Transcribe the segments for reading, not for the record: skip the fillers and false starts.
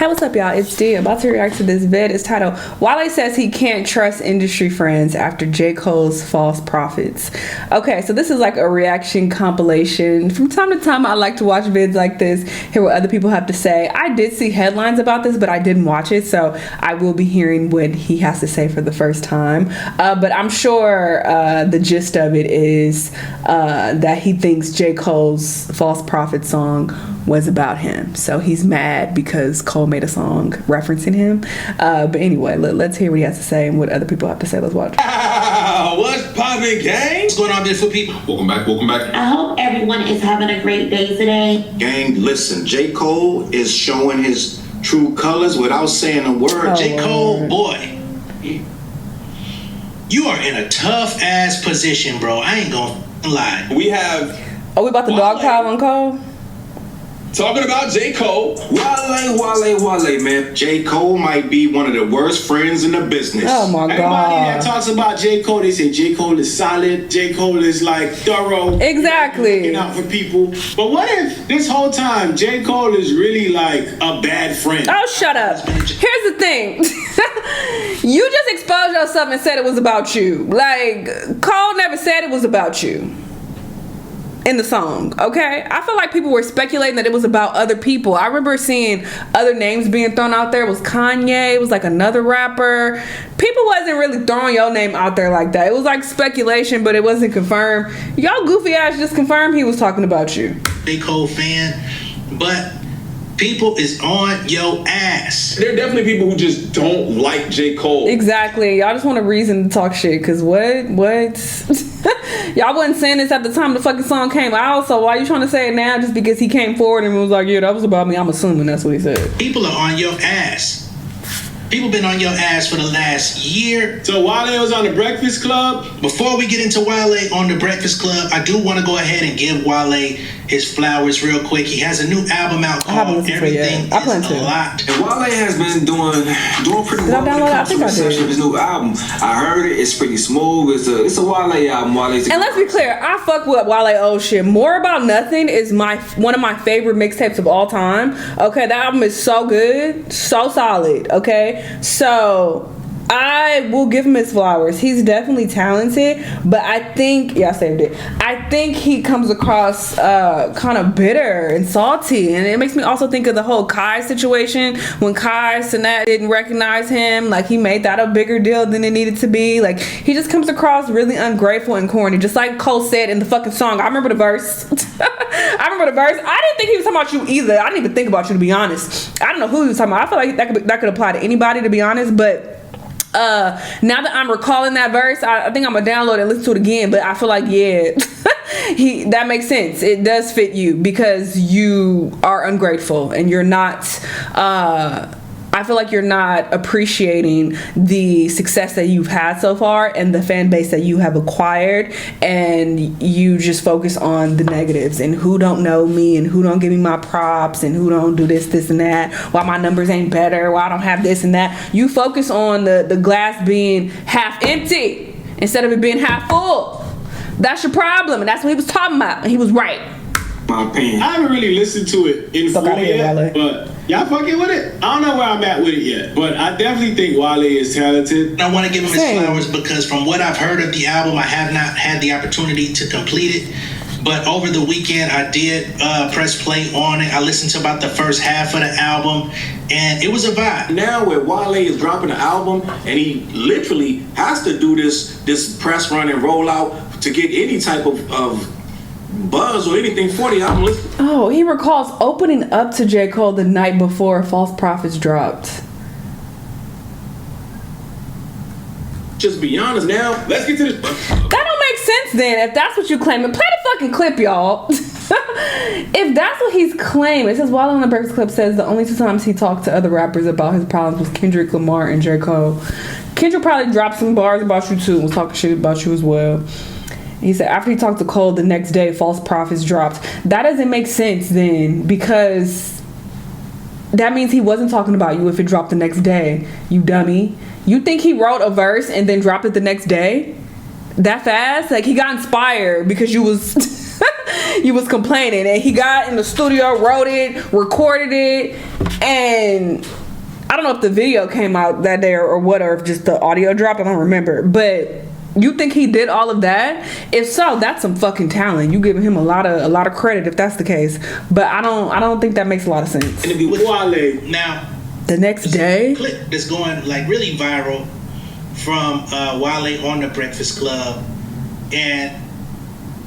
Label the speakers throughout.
Speaker 1: Hey, what's up, y'all? It's D. About to react to this vid. It's titled, Wale says he can't trust industry friends after J. Cole's false prophets. Okay, so this is like a reaction compilation. From time to time, I like to watch vids like this, hear what other people have to say. I did see headlines about this, but I didn't watch it, so I will be hearing what he has to say for the first time. But I'm sure the gist of it is that he thinks J. Cole's false prophet song was about him. So he's mad because Cole made a song referencing him. But anyway, let's hear what he has to say and what other people have to say. Let's watch.
Speaker 2: What's poppin', gang? What's going on, beautiful people? Welcome back.
Speaker 3: I hope everyone is having a great day today.
Speaker 4: Gang, listen, J. Cole is showing his true colors without saying a word.
Speaker 1: Oh,
Speaker 2: J. Cole, boy, you are in a tough ass position, bro. I ain't gonna lie.
Speaker 5: We have
Speaker 1: Are we about to dogpile on Cole?
Speaker 5: talking about J. Cole.
Speaker 4: Wale, man. J. Cole might be one of the worst friends in the business.
Speaker 1: Oh my
Speaker 6: Everybody that
Speaker 1: god.
Speaker 6: talks about J. Cole, they say J. Cole is solid. J. Cole is like thorough.
Speaker 1: Exactly.
Speaker 6: Looking out for people. But what if this whole time J. Cole is really like a bad friend?
Speaker 1: Oh, shut up. Here's the thing. You just exposed yourself and said it was about you. Like, Cole never said it was about you in the song, okay? I feel like people were speculating that it was about other people. I remember seeing other names being thrown out there. It was Kanye, it was like another rapper. People wasn't really throwing your name out there like that. It was like speculation, but it wasn't confirmed. Y'all goofy ass just confirmed he was talking about you.
Speaker 2: J. Cole fan, but people is on your ass.
Speaker 5: There are definitely people who just don't like J. Cole.
Speaker 1: Exactly. Y'all just want a reason to talk shit, because what? Y'all wasn't saying this at the time the fucking song came out, so why you trying to say it now just because he came forward and was like, yeah, that was about me? I'm assuming that's what he said.
Speaker 2: People are on your ass. People been on your ass for the last year.
Speaker 6: So Wale was on the Breakfast Club.
Speaker 2: Before we get into Wale on the Breakfast Club, I do want to go ahead and give Wale his flowers real quick. He has a new album out
Speaker 1: I haven't
Speaker 2: called
Speaker 1: listened to it yet.
Speaker 2: Everything
Speaker 1: I plan
Speaker 2: is
Speaker 1: to.
Speaker 2: a Lot.
Speaker 4: And Wale has been doing pretty
Speaker 1: Did I
Speaker 4: well when
Speaker 1: download it?
Speaker 4: it
Speaker 1: I
Speaker 4: comes to
Speaker 1: think I did.
Speaker 4: reception of his new album. I heard it. It's pretty smooth. It's a Wale album. Wale's
Speaker 1: And let's be clear, I fuck with Wale old shit. More About Nothing is one of my favorite mixtapes of all time. Okay, that album is so good, so solid. Okay, so I will give him his flowers. He's definitely talented, but I think, yeah, I saved it. I think he comes across kind of bitter and salty, and it makes me also think of the whole Kai situation when Kai Cenat didn't recognize him. Like, he made that a bigger deal than it needed to be. Like, he just comes across really ungrateful and corny, just like Cole said in the fucking song. I remember the verse. I didn't think he was talking about you either. I didn't even think about you, to be honest. I don't know who he was talking about. I feel like that could apply to anybody, to be honest, but now that I'm recalling that verse, I think I'm gonna download it and listen to it again. But I feel like, yeah, that makes sense. It does fit you because you are ungrateful and you're not I feel like you're not appreciating the success that you've had so far and the fan base that you have acquired, and you just focus on the negatives and who don't know me and who don't give me my props and who don't do this and that, why my numbers ain't better, why I don't have this and that. You focus on the glass being half empty instead of it being half full. That's your problem, and that's what he was talking about, and he was right.
Speaker 4: my opinion.
Speaker 6: I haven't really listened to it in full yet, but y'all fucking with it? I don't know where I'm at with it yet, but I definitely think Wale is talented.
Speaker 2: I want to give him his flowers because from what I've heard of the album, I have not had the opportunity to complete it. But over the weekend, I did press play on it. I listened to about the first half of the album, and it was a vibe.
Speaker 4: Now where Wale is dropping an album, and he literally has to do this press run and roll out to get any type of buzz or anything for the album.
Speaker 1: Oh, he recalls opening up to J. Cole the night before False Prophets dropped.
Speaker 4: Just be honest now. Let's get to this.
Speaker 1: That don't make sense then, if that's what you claiming. Play the fucking clip, y'all. If that's what he's claiming. It says, Wale on the Breakfast Club says the only two times he talked to other rappers about his problems was Kendrick Lamar and J. Cole. Kendrick probably dropped some bars about you too and was talking shit about you as well. He said after he talked to Cole the next day, False Prophets dropped. That doesn't make sense then, because that means he wasn't talking about you if it dropped the next day, you dummy. You think he wrote a verse and then dropped it the next day? That fast? Like, he got inspired because you was you was complaining, and he got in the studio, wrote it, recorded it, and I don't know if the video came out that day or what, or if just the audio dropped. I don't remember, but you think he did all of that? If so, that's some fucking talent. You giving him a lot of credit if that's the case. But I don't think that makes a lot of sense.
Speaker 2: And to be with Wale now,
Speaker 1: the next day,
Speaker 2: clip that's going like really viral from Wale on the Breakfast Club, and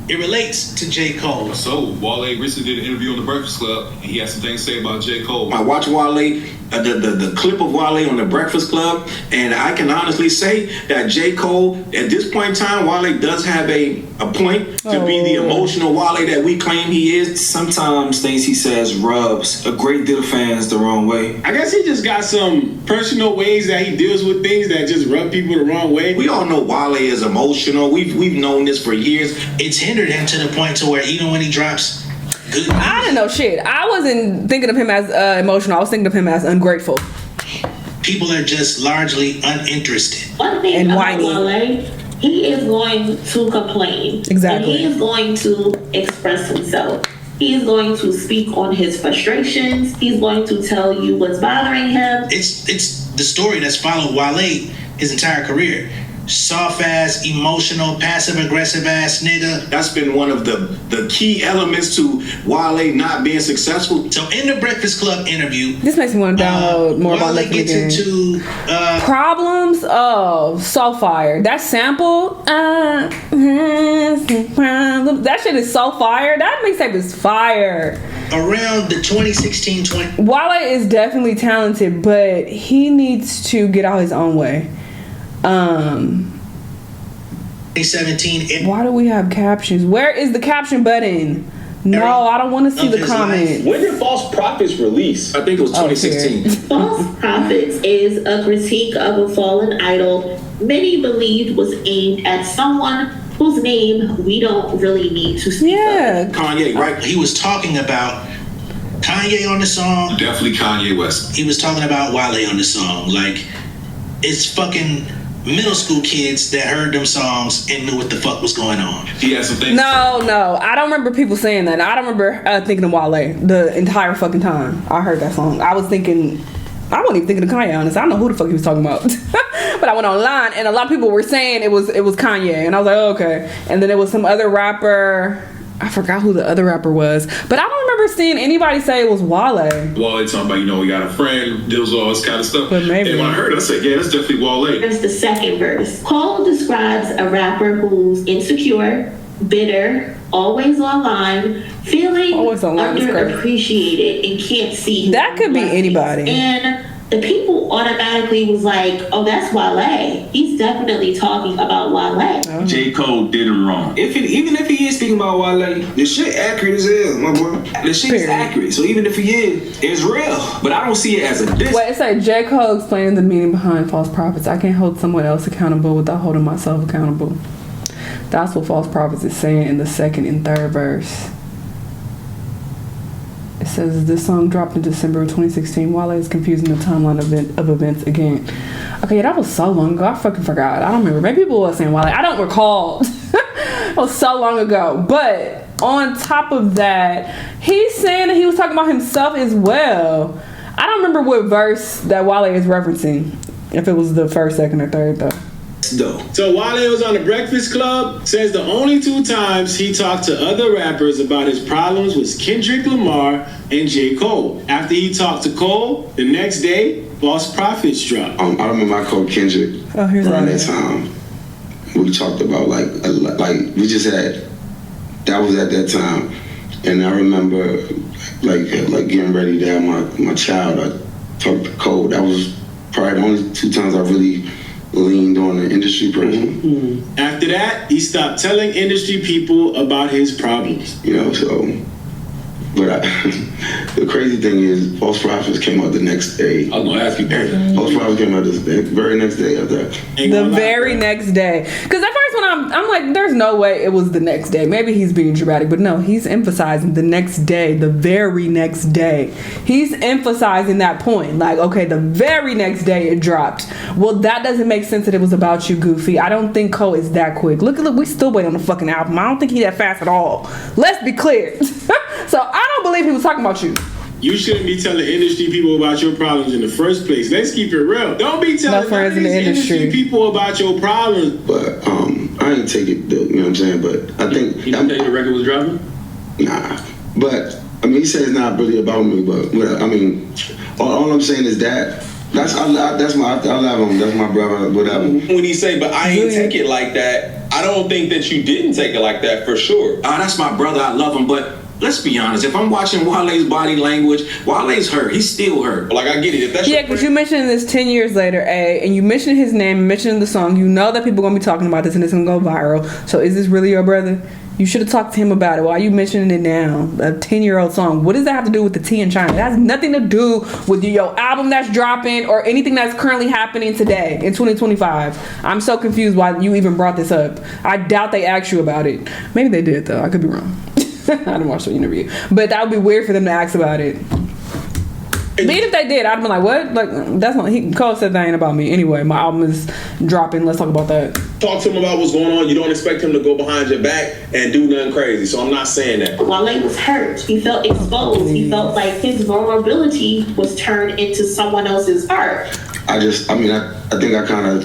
Speaker 2: it relates to J. Cole.
Speaker 5: So Wale recently did an interview on the Breakfast Club, and he had some things to say about J. Cole.
Speaker 4: I watched Wale, the clip of Wale on the Breakfast Club, and I can honestly say that J. Cole, at this point in time, Wale does have a point to be the emotional Wale that we claim he is.
Speaker 7: Sometimes things he says rubs a great deal of fans the wrong way.
Speaker 6: I guess he just got some personal ways that he deals with things that just rub people the wrong way.
Speaker 4: We all know Wale is emotional. We've known this for years.
Speaker 2: It's hindered him to the point to where even when he drops good music,
Speaker 1: I didn't know shit. I wasn't thinking of him as emotional. I was thinking of him as ungrateful.
Speaker 2: people are just largely uninterested.
Speaker 3: One thing
Speaker 1: And
Speaker 3: about
Speaker 1: whiny.
Speaker 3: Wale, he is going to complain.
Speaker 1: Exactly.
Speaker 3: And he is going to express himself. He is going to speak on his frustrations. He's going to tell you what's bothering him.
Speaker 2: It's the story that's followed Wale his entire career. Soft ass, emotional, passive aggressive ass nigga.
Speaker 4: That's been one of the key elements to Wale not being successful.
Speaker 2: So in the Breakfast Club interview,
Speaker 1: This makes me want to download more about
Speaker 2: Wale
Speaker 1: Left
Speaker 2: gets
Speaker 1: Again.
Speaker 2: into
Speaker 1: Problems of So Fire. That sample, that shit is so fire. That mixtape is fire.
Speaker 2: around the 2016-20.
Speaker 1: Wale is definitely talented, but he needs to get out his own way.
Speaker 2: 2017.
Speaker 1: Why do we have captions? Where is the caption button? No, I don't want to see
Speaker 2: Of
Speaker 1: the
Speaker 2: his
Speaker 1: comments.
Speaker 5: When did False Prophets release?
Speaker 4: I think it was 2016.
Speaker 3: False Prophets is a critique of a fallen idol many believed was aimed at someone whose name we don't really need to speak
Speaker 1: Yeah.
Speaker 4: Kanye, right?
Speaker 2: He was talking about Kanye on the song.
Speaker 5: Definitely Kanye West.
Speaker 2: He was talking about Wale on the song. Like, it's fucking middle school kids that heard them songs and knew what the fuck was going on.
Speaker 5: He had some things.
Speaker 1: No, I don't remember people saying that. I don't remember thinking of Wale the entire fucking time I heard that song. I wasn't even thinking of Kanye, honestly. I don't know who the fuck he was talking about. But I went online and a lot of people were saying it was Kanye, and I was like, oh, okay. And then it was some other rapper. I forgot who the other rapper was, but I don't remember seeing anybody say it was Wale.
Speaker 5: Wale talking about, we got a friend, deals with all this kind of stuff.
Speaker 1: But maybe.
Speaker 5: And when I heard it, I said, yeah, that's definitely Wale.
Speaker 3: Here's the second verse. Cole describes a rapper who's insecure, bitter, always online, feeling
Speaker 1: Always online is crazy.
Speaker 3: underappreciated and can't see his
Speaker 1: That could be
Speaker 3: blessings.
Speaker 1: anybody.
Speaker 3: And the people automatically was like, oh, that's Wale. He's definitely talking about Wale.
Speaker 7: J. Cole did him wrong. Even if he is speaking about Wale, the shit accurate as hell, my boy. The shit is
Speaker 1: Period.
Speaker 7: accurate. So even if he is, it's real. But I don't see it as a diss.
Speaker 1: Wait, it's like J. Cole explaining the meaning behind false prophets. I can't hold someone else accountable without holding myself accountable. That's what false prophets is saying in the second and third verse. It says this song dropped in December of 2016. Wale is confusing the timeline of events again. Okay, yeah, that was so long ago. I fucking forgot. I don't remember. Maybe people were saying Wale. I don't recall. It was so long ago. But on top of that, he's saying that he was talking about himself as well. I don't remember what verse that Wale is referencing. If it was the first, second, or third, though.
Speaker 6: So Wale was on the Breakfast Club, says the only two times he talked to other rappers about his problems was Kendrick Lamar and J. Cole. After he talked to Cole, the next day, False Prophets dropped.
Speaker 8: I remember I called Kendrick
Speaker 1: Oh, here's
Speaker 8: around
Speaker 1: that.
Speaker 8: that time. We talked about like we just had, that was at that time. And I remember like getting ready to have my child. I talked to Cole. That was probably the only two times I really leaned on an industry person.
Speaker 6: After that, he stopped telling industry people about his problems.
Speaker 8: But the crazy thing is, False Prophets came out the next day.
Speaker 5: I was going to ask you that.
Speaker 8: False Prophets came out the very next day after that.
Speaker 1: The very next day. Because at first when I'm like, there's no way it was the next day. Maybe he's being dramatic, but no, he's emphasizing the next day, the very next day. He's emphasizing that point. Like, okay, the very next day it dropped. Well, that doesn't make sense that it was about you, Goofy. I don't think Cole is that quick. Look, we still wait on the fucking album. I don't think he that fast at all. Let's be clear. So I don't believe he was talking about you.
Speaker 6: You shouldn't be telling industry people about your problems in the first place. Let's keep it real. Don't be telling
Speaker 1: friends in the
Speaker 6: industry people about your problems.
Speaker 8: But I ain't take it though, you know what I'm saying? But I think
Speaker 6: You didn't think the record was dropping?
Speaker 8: Nah. But I mean, he said it's not really about me, but I mean, all I'm saying is that I love him. That's my brother, whatever.
Speaker 9: When he say, but I ain't take it like that, I don't think that you didn't take it like that for sure.
Speaker 4: That's my brother. I love him, but let's be honest. If I'm watching Wale's body language, Wale's hurt. He's still hurt.
Speaker 9: Like, I get it. If that's
Speaker 1: because you mentioned this 10 years later, and you mentioned his name, and mentioned the song. You know that people are gonna be talking about this, and it's gonna go viral. So, is this really your brother? You should have talked to him about it. Why are you mentioning it now? A 10-year-old song. What does that have to do with the tea in China? That has nothing to do with your album that's dropping or anything that's currently happening today in 2025. I'm so confused why you even brought this up. I doubt they asked you about it. Maybe they did, though. I could be wrong. I didn't watch the interview. But that would be weird for them to ask about it. But even if they did, I'd be like, what? Like, that's not... Cole said that ain't about me. Anyway, my album is dropping. Let's talk about that.
Speaker 9: Talk to him about what's going on. You don't expect him to go behind your back and do nothing crazy. So I'm not saying that.
Speaker 3: Wale was hurt. He felt exposed. He felt like his vulnerability was turned into someone else's art.
Speaker 8: I think I kind of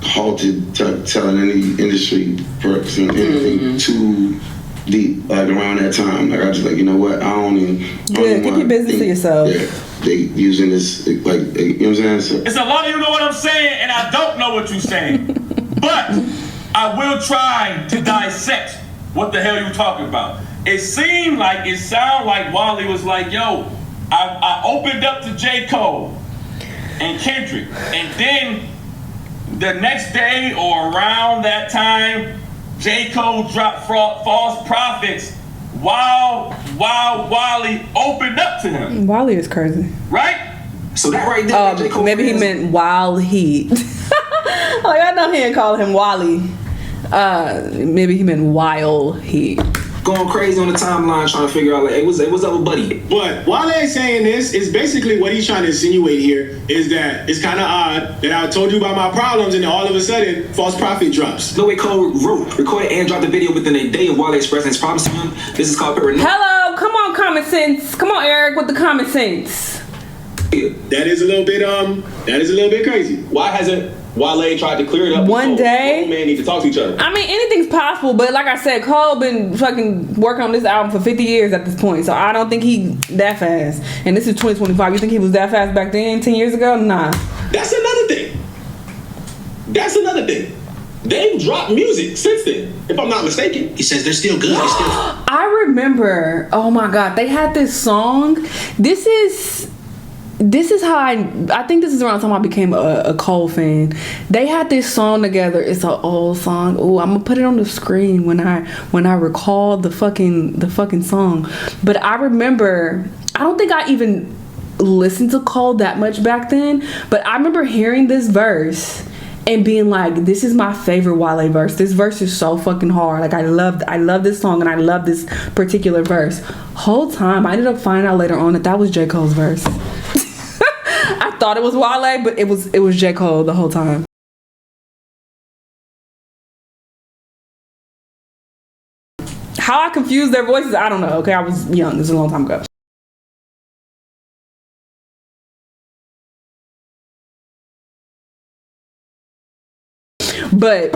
Speaker 8: halted telling any industry person anything too deep, like around that time. Like I just like, you know what? I don't even.
Speaker 1: Good, keep your business to yourself.
Speaker 8: They using this like, you know what I'm saying? So,
Speaker 10: it's a lot of you know what I'm saying, and I don't know what you're saying. But I will try to dissect what the hell you talking about. It sounded like Wale was like, yo, I opened up to J.Cole and Kendrick, and then the next day or around that time, J.Cole dropped False Prophets while Wale opened up to him.
Speaker 1: Wale is crazy.
Speaker 10: Right?
Speaker 4: So that right there, J. Cole
Speaker 1: maybe he meant while he. Like, I know he didn't call him Wally. Maybe he meant while he.
Speaker 7: Going crazy on the timeline trying to figure out, like, hey, what's up with Buddy?
Speaker 6: But while they're saying this, is basically what he's trying to insinuate here is that it's kind of odd that I told you about my problems and then all of a sudden, False Prophet drops.
Speaker 7: The way Cole wrote, recorded, and dropped the video within a day of Wale expressing his problems to him. This is called paranoia.
Speaker 1: Hello, come on, common sense. Come on, Eric, with the common sense.
Speaker 6: That is a little bit crazy.
Speaker 9: Why hasn't Wale tried to clear it up?
Speaker 1: One day,
Speaker 9: both men need to talk to each other.
Speaker 1: I mean, anything's possible, but like I said, Cole been fucking working on this album for 50 years at this point, so I don't think he that fast. And this is 2025. You think he was that fast back then, 10 years ago? Nah.
Speaker 9: That's another thing. They've dropped music since then, if I'm not mistaken.
Speaker 2: He says they're still good.
Speaker 1: I remember. Oh my God, they had this song. This is how I think this is around the time I became a Cole fan. They had this song together. It's an old song. Oh, I'm gonna put it on the screen when I recall the fucking song. But I remember, I don't think I even listened to Cole that much back then, but I remember hearing this verse and being like, this is my favorite Wale verse. This verse is so fucking hard. Like, I love this song and I love this particular verse. Whole time I ended up finding out later on that was J. Cole's verse. I thought it was Wale, but it was J. Cole the whole time. How I confused their voices, I don't know. Okay, I was young. This was a long time ago. But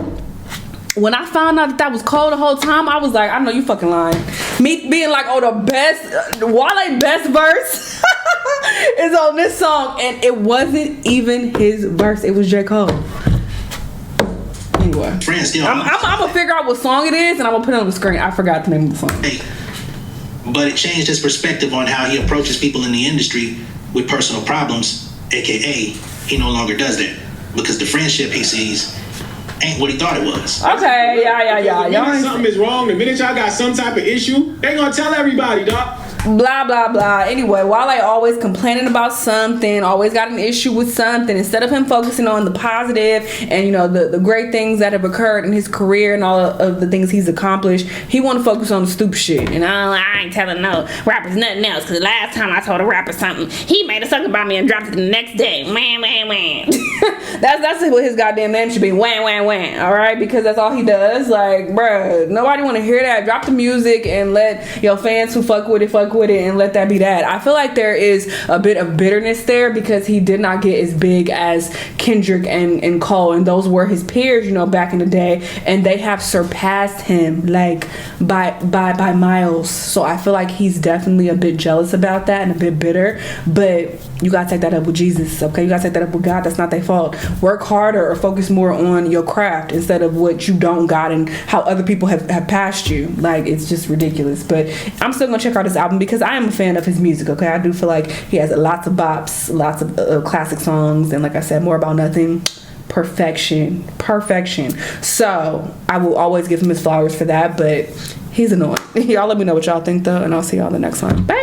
Speaker 1: when I found out that was Cole the whole time, I was like, I know you fucking lying. Me being like, oh, the best Wale best verse is on this song, and it wasn't even his verse. It was J. Cole. Anyway, I'm gonna figure out what song it is, and I'm gonna put it on the screen. I forgot the name of the song.
Speaker 2: But it changed his perspective on how he approaches people in the industry with personal problems, aka he no longer does that because the friendship he sees ain't what he thought it was.
Speaker 1: Okay, yeah.
Speaker 6: The minute something is wrong, the minute y'all got some type of issue, they gonna tell everybody, dog.
Speaker 1: blah blah blah. Anyway, Wale always complaining about something, always got an issue with something. Instead of him focusing on the positive and, you know, the great things that have occurred in his career and all of the things he's accomplished, he want to focus on the stupid shit. And I ain't telling no rappers nothing else, because last time I told a rapper something, he made a song about me and dropped it the next day. Man. That's what his goddamn name should be. Wham. All right, because that's all he does. Like, bruh, nobody want to hear that. Drop the music and let your fans who fuck with it and let that be that. I feel like there is a bit of bitterness there because he did not get as big as Kendrick and Cole, and those were his peers, you know, back in the day, and they have surpassed him like by miles. So I feel like he's definitely a bit jealous about that and a bit bitter, but you gotta take that up with Jesus, okay? You gotta take that up with God. That's not their fault. Work harder or focus more on your craft instead of what you don't got and how other people have passed you. Like, it's just ridiculous. But I'm still gonna check out this album because I am a fan of his music, okay? I do feel like he has lots of bops, lots of classic songs, and like I said, More About Nothing. Perfection. So I will always give him his flowers for that, but he's annoying. Y'all let me know what y'all think though, and I'll see y'all in the next one. Bye.